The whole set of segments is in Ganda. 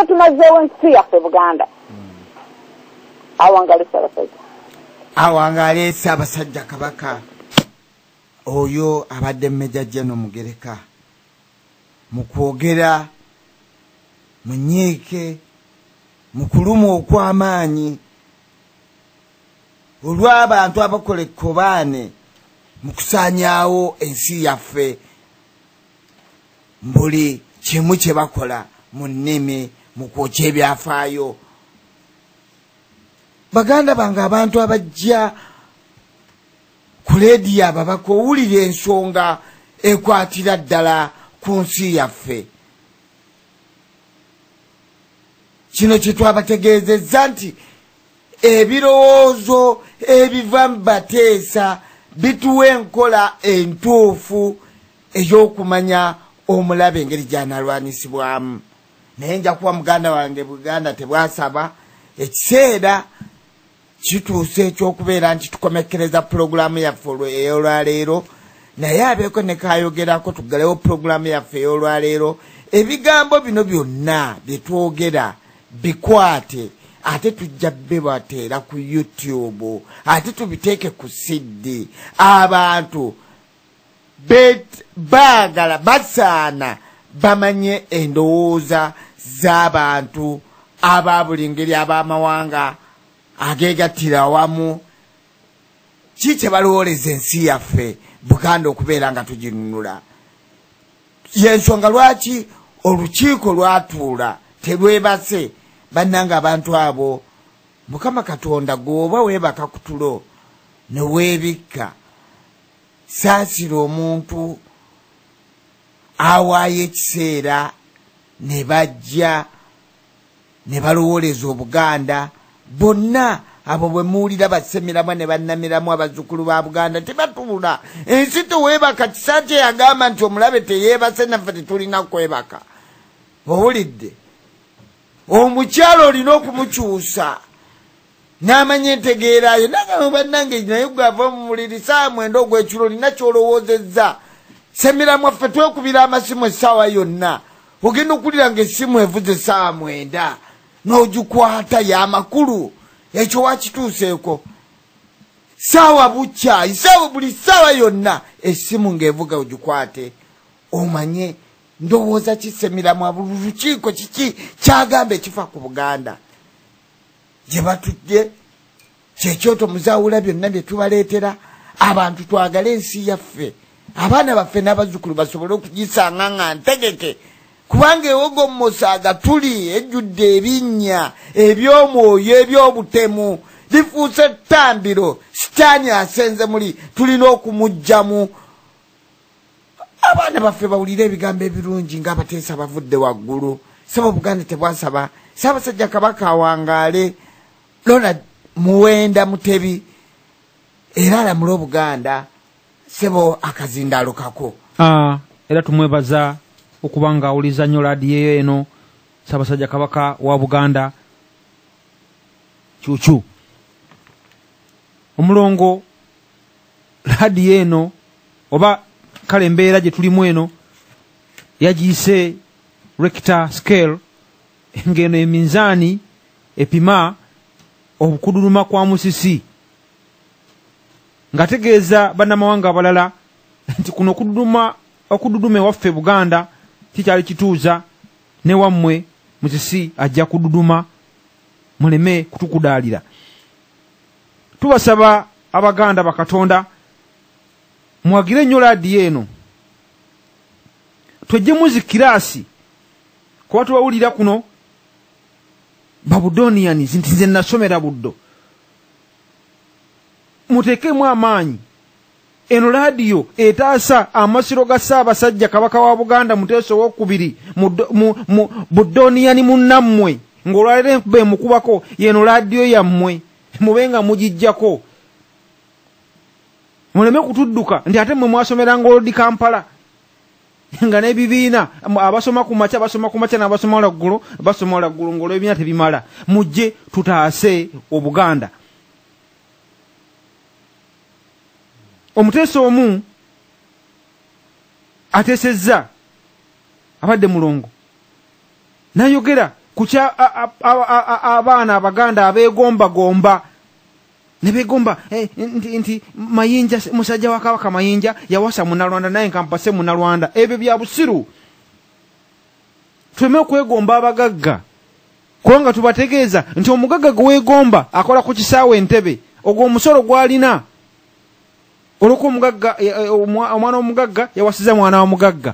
Leero tumazeewo ensi yaffe Buganda. Awangale Ssaabasajja. Awangale Ssaabasajja Kabaka. Oyo abadde Meja General Mugereka. Mukwogera munyiike mukuluma okw'amaanyi olw'abantu abakola ekkobaane mukusaanyaawo ensi yaffe buli kimu kye bakola mu nnimi mu kwokya ebyafaayo. Baganda bange abantu abajja ku leediyo ababaka owulira ensonga ekwatira ddala ku nsi yaffe. Kino kye twabategeezezza nti ebirowoozo ebiva mu bateesa bituwa enkola entuufu ey'okumanya omulabe engeri gy'anaalwanisibwamu. Naye nja kuwa muganda wange Buganda tebwasaba ekiseera kituuse ekyokubeera nti tukomekkereza pulogulaamu yaffe ey'olwaleero, naye abeeko ne kaayogerako tuggalewo pulogulaamu yaffe ey'olwaleero. Ebigambo bino byonna bye twogera bikwate ate tujja bibateera ku YouTube, ate tubiteeke ku CD. Abantu baagala basaana bamanye endowooza z'abantu aba buli ngeri ab'amawanga ageegattira awamu. Ki kye balowooleza ensi yaffe Buganda okubeera nga tuginunula. Y'ensonga lwaki olukiiko lwatuula terwebase. Bannanga abantu abo Mukama Katonda gwoba weebaka ku tulo ne weebikka saasira omuntu awaayo ekiseera ne bajja ne balowooleza Obuganda. Bonna abo bwe muwulira basemeramu ne bannamiramu abazzukulu ba Buganda tebatuula. Ensi teweebaka. Kisaakye yagamba nti omulabe teyeebase naffe tetulina kwebaka. Owulidde? Omukyalo olina okumukyusa n'amanya entegeerayo. Nagamba bannange naye gwava mu muliri saa 9 ogw'ekiro olina ky'olowoozezza. Semeramu ffe twekubira amasimu essaawa yonna. Ogenda okulira ng'essimu evuze essaawa 9 n'ogikwata y'amakulu. Ekyo wakituuseeko. Saawa bukya, buli ssaawa yonna essimu ng'evuga ogikwate omanye ndowooza kisemeramu abulu lukiiko kiki kyagamba ekifa ku Buganda. Gye batujje kyekyoto muzaawula byonna bye tubaleetera. Abantu twagale ensi yaffe, abaana baffe n'abazzukulu basobole okugisanga nga ntegeke, kubanga ewogo Musaaga tuli ejjudde ebinnya eby'omwoyo eby'obutemu. Lifuuse ttambiro, sitaani asenze muli, tulina okumuggyamu. Abaana baffe bawulire ebigambo ebirungi ng'abateesa bavudde waggulu. Sebo Buganda tebwasaba. Ssaabasajja Kabaka awangaale. Ronald Muwenda Mutebi era alamula Obuganda. Sebo akazindaalo kako. Era tumwebaza okuba nga awuliza nnyo laadiyo eno Ssaabasajja Kabaka wa Buganda. Kyukyu omulongo laadiyo eno oba kale embeera gye tulimu eno yagiyise Richter scale, ngeno eminzaani epima okuduluma kwa musisi, nga tegeeza bannamawanga abalala nti kuno okududuma ewaffe Buganda kikyali kituuza, ne wammwe musisi ajja kududuma, muleme kutukudaalira. Tubasaba Abaganda bakatonda mwagire nnyo laadiyo eno, twejje muzikiraasi kuba tubawulira kuno Babudonians nti nze nasomera Buddo. Muteekemu amaanyi. Eno laadiyo etaasa amasiro ga Ssaabasajja Kabaka wa Buganda Muteesa II mu Budonian munnammwe ng'olwaliro be mukubako yeno laadiyo yammwe mubenga mugijjako. Muleme kutudduka nti ate mwe mwasomera ng'olodi Kampala nga n'ebibiina abasoma ku makya n'abasoma waggulu basoma waggulu ng'olw'ebibiina tebimala. Mujje tutaase Obuganda. Omuteesa omu ateesezza abadde mulongo n'ayogera kukya abaana abaganda abeegomba ne beegomba nti Mayinja musajja wa Kabaka Mayinja yawasa Munnalwanda naye nkampase Munnalwanda. Ebyo bya busiru. Tuleme okwegomba abagagga kubanga tubategeeza nti omugagga gwe weegomba akola ku kisaawe Entebbe ogwo omusolo gw'alina olw'okuba omugagga omwana w'omugagga yawasiza mwana wa mugagga.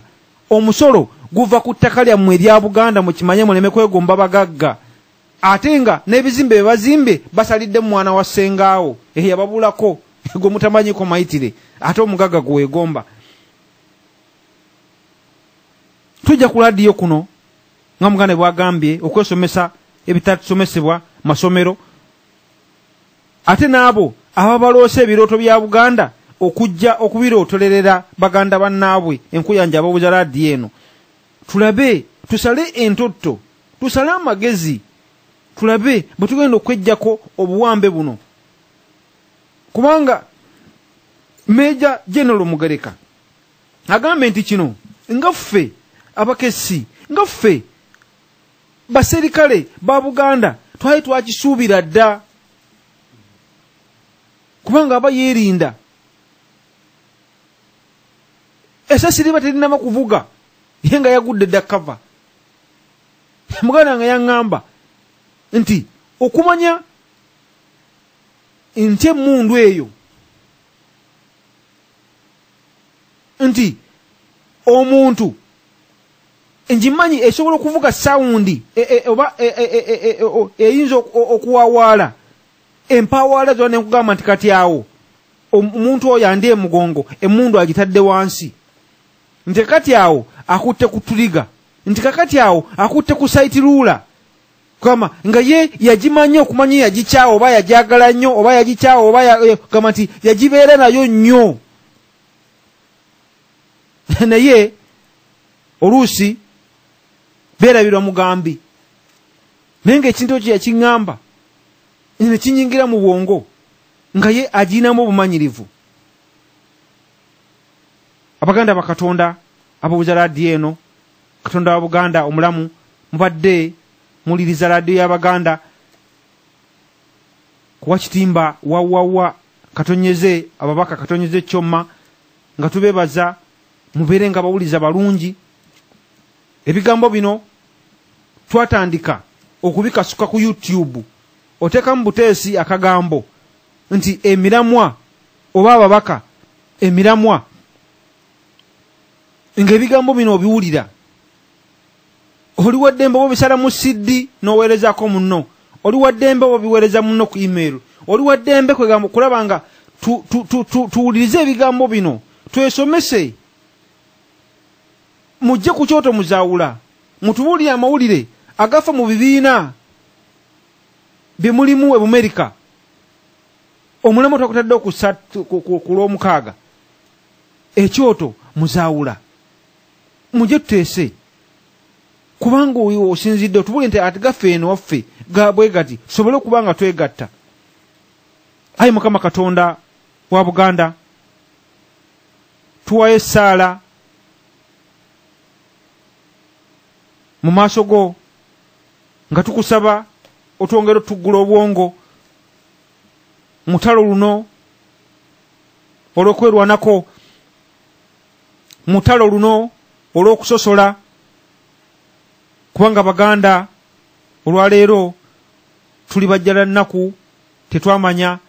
Omusolo guva ku ttaka lyammwe erya Buganda mukimanye muleme kwegomba bagagga. Ate nga n'ebizimbe bye bazimbe basalidde mwana wa ssengaawo yababulako gwe mutamanyiko mayitire ate omugagga gwe weegomba. Tujja ku laadiyo kuno nga Muganda bw'agambye okwesomesa ebitatusomesebwa masomero, ate n'abo ababaloose ebirooto bya Buganda okujja okubirootolerera baganda bannaabwe enkuyanja ababuuza laadiyo eno. Tulabe tusale entotto, tusale amagezi, tulabe bwe tugenda okwejjako obuwambe buno. Kubanga Meja General Mugereka agambe nti kino nga ffe abakessi, nga ffe baserikale ba Buganda twali twakisuubira dda, kubanga aba yeerinda esasi liba terina kuvuga ye nga yagudde dda kava. Muganda nga yaŋŋamba nti okumanya nti emmundu eyo nti omuntu njimanyi esobola okuvuga sawundi oba eyinza okuwawaala empawaala zona nekugamba nti kati awo omuntu oyo andi emugongo emmundu agitadde wansi, nti kati awo akutte ku tuliga, nti kakati awo akutte ku saiti ruula, kama nga ye yagimanya okumanya yagikyawo oba yajagala nnyo oba yagikyawo oba kama nti yagibeera nayo nnyo. Naye oluusi beerabirwa mugambi, naye ng'ekintu ekyo yakiŋŋamba ne kinyingira mu bwongo nga ye aginamu obumanyirivu. Abaganda bakatonda ababuuza laadiyo eno, Katonda wa Buganda omulamu, mubadde muliriza laadiyo y'Abaganda kuwa kitimba wawawa katonyeze ababaka katonyeze Kyoma, nga tubebaza mubeere nga bawuliza balungi. Ebigambo bino twatandika okubikasuka ku YouTube, oteekamu buteesi akagambo nti emiramwa oba ababaka emiramwa, ng'ebigambo bino obiwulira oli waddembe obisala mu CD n'oweerezaako munno, oli waddembe obiweereza munno ku email, oli waddembe kulaba nga tuwulirize ebigambo bino, twesomese, mujje ku kyoto muzaawula, mutubuulire amawulire agafa mu bibiina bye mulimu e Bumerika. Omulemo twakutadde ku lw'omukaaga, ekyoto muzaawula, mujje tuteese, kubanga oyo osinzidde otubuulire nti ati gaffe eno waffe bwe gati tusobole okuba nga twegatta. Ayi Mukama Katonda wa Buganda, tuwayo essaala mu maaso go nga tukusaba otwongere otuggula obwongo mutalo luno olw'okwerwanako, mutalo luno olw'okusosola, kubanga Baganda olwaleero tuli bajjala nnaku, tetwamanya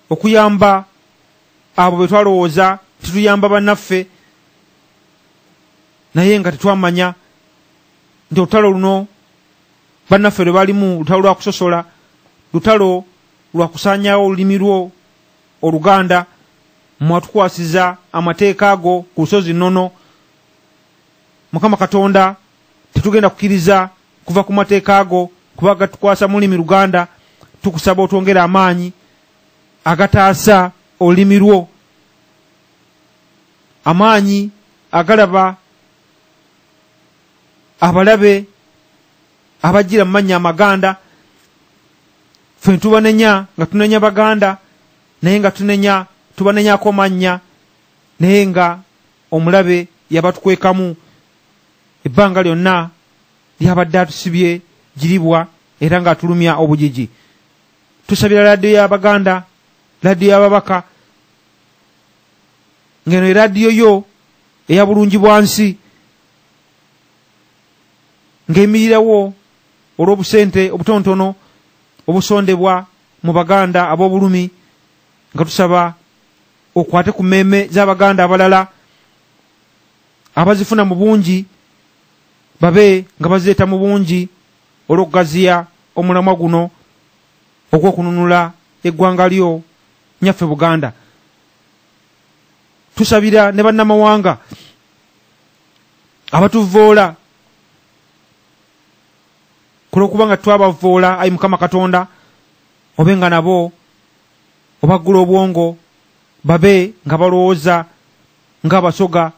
okuyamba abo be twalowooza tituyamba bannaffe, naye nga tetwamanya nti olutalo luno bannaffe lwe balimu lutalo lwa kusosola, lutalo lwa kusaanyaawo olulimi lwo Oluganda. Mwatukwasiza amateeka ago ku lusozi nnono. Mukama Katonda tetugenda kukkiriza kuva ku mateeka ago kuba gatukwasa mu lulimi Luganda. Tukusaba otwongere amaanyi agataasa olulimi lwo, amaanyi agalaba abalabe abajjira mu mannya amaganda. Ffe tubanenya nga tunenya Baganda, naye nga tubanenyako mannya, naye nga omulabe yabatukwekamu ebbanga lyonna lyabadde atusibye giribwa era ng'atulumya obujiji. Tusabira laadiyo y'Abaganda, laadiyo y'Ababaka, ng'eno eraadiyo yo eya bulungi bwansi, ng'emirirawo olw'obusente obutonotono obusondebwa mu Baganda ab'obulumi, nga tusaba okwate ku mmeeme z'Abaganda abalala abazifuna mu bungi babe nga bazeeta mu bungi olw'okugaziya omulamwa guno ogw'okununula eggwanga lyo nyaffe Buganda. Tusabira ne bannamawanga abatuvoola kulwokuba nga twabavoola, ayi Mukama Katonda, obe nga nabo obaggula obwongo babe nga balowooza ng'abasoga